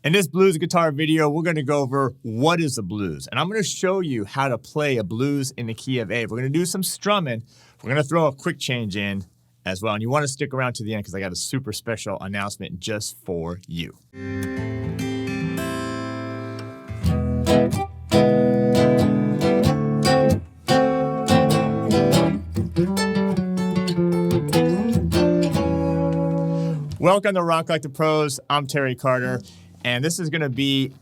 In this blues guitar video, we're going to go over what is a blues. And I'm going to show you how to play a blues in the key of A. We're going to do some strumming. We're going to throw a quick change in as well. And you want to stick around to the end because I got a super special announcement just for you. Welcome to Rock Like the Pros. I'm Terry Carter. And this is going to be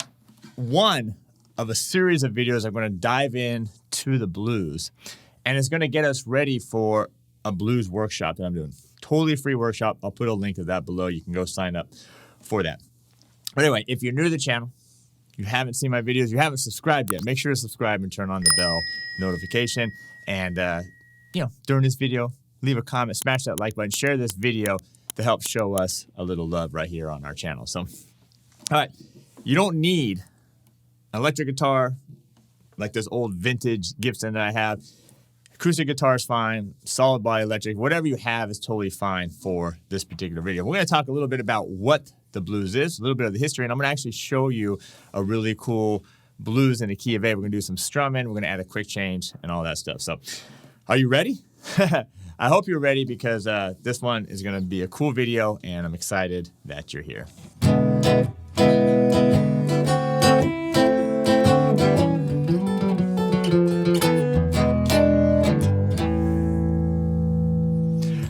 one of a series of videos. I'm going to dive in to the blues. And it's going to get us ready for a blues workshop that I'm doing. Totally free workshop. I'll put a link to that below. You can go sign up for that. But anyway, if you're new to the channel, you haven't seen my videos, you haven't subscribed yet, make sure to subscribe and turn on the bell notification. And, during this video, leave a comment, smash that like button, share this video to help show us a little love right here on our channel. So, all right, you don't need an electric guitar like this old vintage Gibson that I have. Acoustic guitar is fine, solid body electric, whatever you have is totally fine for this particular video. We're going to talk a little bit about what the blues is, a little bit of the history, and I'm going to actually show you a really cool blues in the key of A. We're going to do some strumming, we're going to add a quick change and all that stuff. So, are you ready? I hope you're ready because this one is going to be a cool video, and I'm excited that you're here.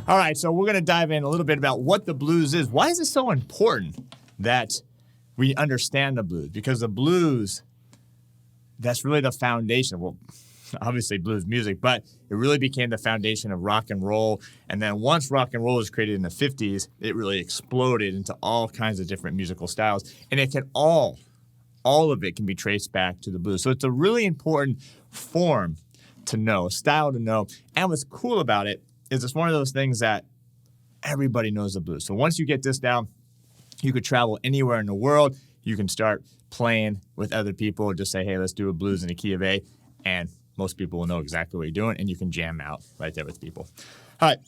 All right, so we're going to dive in a little bit about what the blues is. Why is it so important that we understand the blues? Because the blues, that's really the foundation. Well, obviously blues music, but it really became the foundation of rock and roll. And then once rock and roll was created in the 50s, it really exploded into all kinds of different musical styles. And it can all of it can be traced back to the blues. So it's a really important form to know, style to know. And what's cool about it is it's one of those things that everybody knows the blues. So once you get this down, you could travel anywhere in the world. You can start playing with other people. Just say, hey, let's do a blues in the key of A. And most people will know exactly what you're doing, and you can jam out right there with people. All right.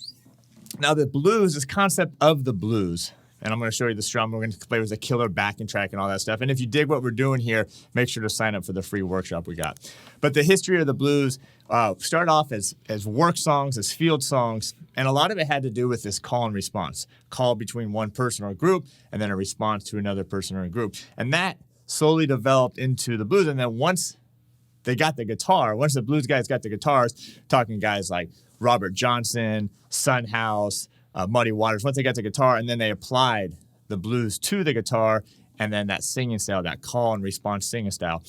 Now, the blues, this concept of the blues, and I'm going to show you the strum. We're going to play with a killer backing track and all that stuff. And if you dig what we're doing here, make sure to sign up for the free workshop we got. But the history of the blues started off as work songs, as field songs, and a lot of it had to do with this call and response. Call between one person or a group, and then a response to another person or a group. And that slowly developed into the blues. And then once they got the guitar, once the blues guys got the guitars, talking guys like Robert Johnson, Son House, Muddy Waters, once they got the guitar, and then they applied the blues to the guitar, and then that singing style, that call and response singing style.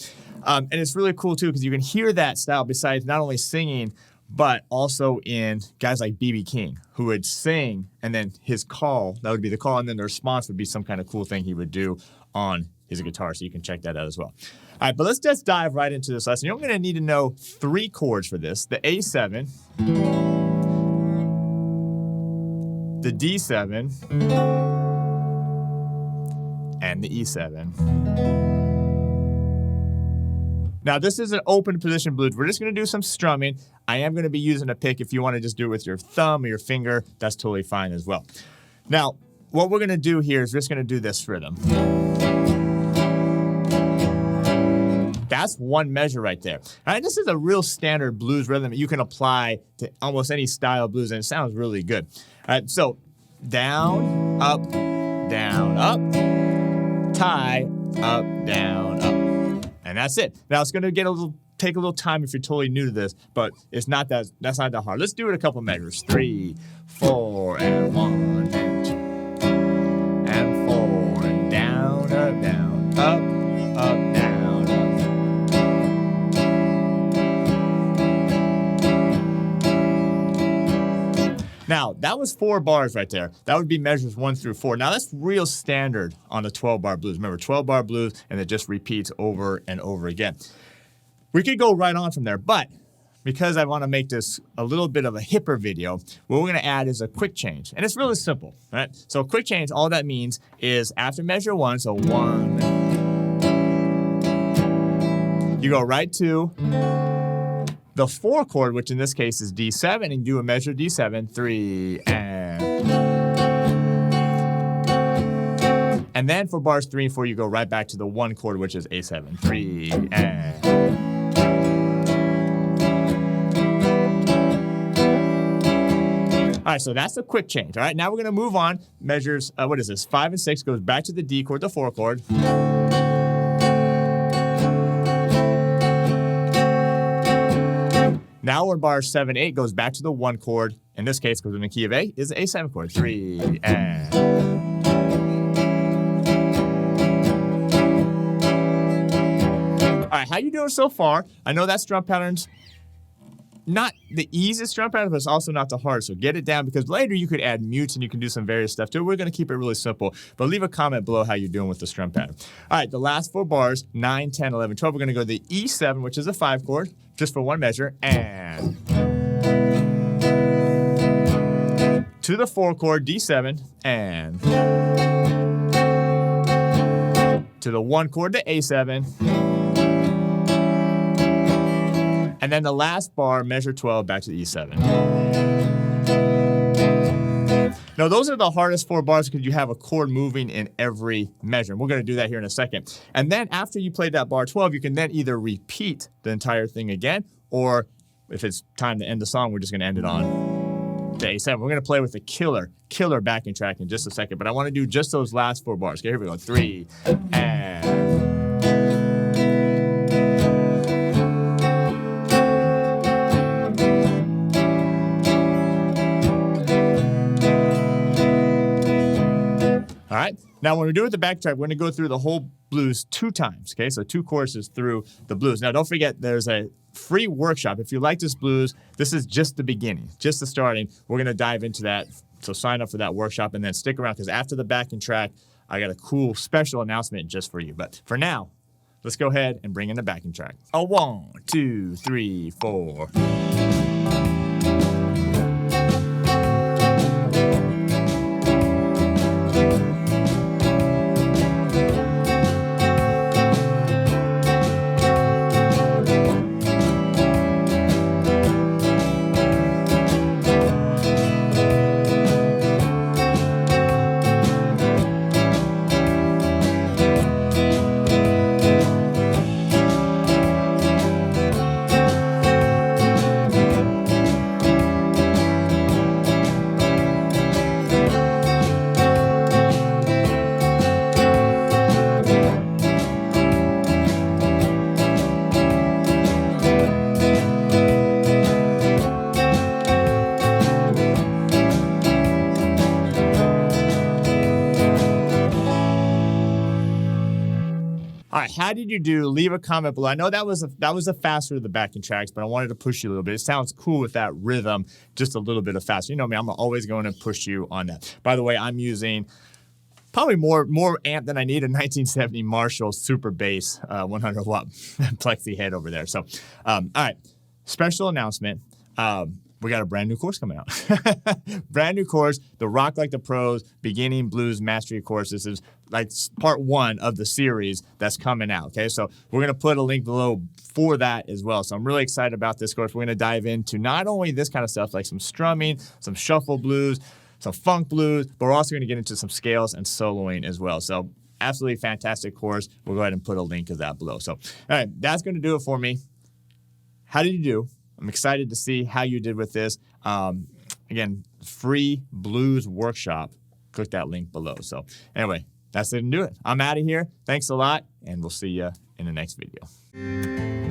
And it's really cool, too, because you can hear that style besides not only singing, but also in guys like B.B. King, who would sing, and then his call, that would be the call, and then the response would be some kind of cool thing he would do on his guitar, so you can check that out as well. All right, but let's just dive right into this lesson. You're going to need to know 3 chords for this: the A7, the D7, and the E7. Now, this is an open position blues. We're just going to do some strumming. I am going to be using a pick. If you want to just do it with your thumb or your finger, that's totally fine as well. Now, what we're going to do here is we're just going to do this rhythm. That's one measure right there. All right, this is a real standard blues rhythm that you can apply to almost any style of blues, and it sounds really good. All right, so down, up, tie, up, down, up. And that's it. Now, it's going to take a little time if you're totally new to this, but that's not that hard. Let's do it a couple measures. 3, 4, and 1, and 2, and 4, and down, up, down. Now, that was 4 bars right there. That would be measures 1 through 4. Now, that's real standard on a 12-bar blues. Remember, 12-bar blues, and it just repeats over and over again. We could go right on from there, but because I want to make this a little bit of a hipper video, what we're going to add is a quick change. And it's really simple, right? So a quick change, all that means is after measure 1, so 1, you go right to the 4 chord, which in this case is D7, and do a measure D7, 3, And then for bars 3 and 4, you go right back to the 1 chord, which is A7. 3 and. All right, so that's a quick change. All right, now we're going to move on. Measures, what is this? 5 and 6 goes back to the D chord, the 4 chord. Now on bar 7, 8 goes back to the 1 chord. In this case, goes in the key of A, is the A7 chord. 3 and. All right, how you doing so far? I know that strum pattern's not the easiest strum pattern, but it's also not the hardest. So get it down, because later you could add mutes and you can do some various stuff too. We're going to keep it really simple, but leave a comment below how you're doing with the strum pattern. All right, the last 4 bars, 9, 10, 11, 12, we're going to go to the E7, which is a 5 chord, just for 1 measure, and to the 4 chord, D7, and to the 1 chord, the A7, and then the last bar, measure 12, back to the E7. Now, those are the hardest 4 bars because you have a chord moving in every measure. And we're going to do that here in a second. And then after you play that bar 12, you can then either repeat the entire thing again, or if it's time to end the song, we're just going to end it on the A7. We're going to play with the killer backing track in just a second. But I want to do just those last 4 bars. Okay, here we go. 3, and. All right, now when we're doing the backtrack, we're going to go through the whole blues 2 times, okay? So 2 courses through the blues. Now, don't forget, there's a free workshop. If you like this blues, this is just the beginning, just the starting. We're going to dive into that, so sign up for that workshop and then stick around, because after the backing track, I got a cool special announcement just for you. But for now, let's go ahead and bring in the backing track. A 1, 2, 3, 4. All right, how did you do? Leave a comment below. I know that was a faster of the backing tracks, but I wanted to push you a little bit. It sounds cool with that rhythm, just a little bit of faster. You know me, I'm always going to push you on that. By the way, I'm using probably more amp than I need, a 1970 Marshall Super Bass 100 watt plexi head over there. So, all right, special announcement. We got a brand new course coming out. Brand new course, the Rock Like the Pros Beginning Blues Mastery course. This is like part 1 of the series that's coming out. Okay, so we're going to put a link below for that as well. So I'm really excited about this course. We're going to dive into not only this kind of stuff, like some strumming, some shuffle blues, some funk blues, but we're also going to get into some scales and soloing as well. So absolutely fantastic course. We'll go ahead and put a link of that below. So, all right, that's going to do it for me. How did you do? I'm excited to see how you did with this. Again, free blues workshop. Click that link below. So anyway, that's it to do it. I'm out of here. Thanks a lot, and we'll see you in the next video.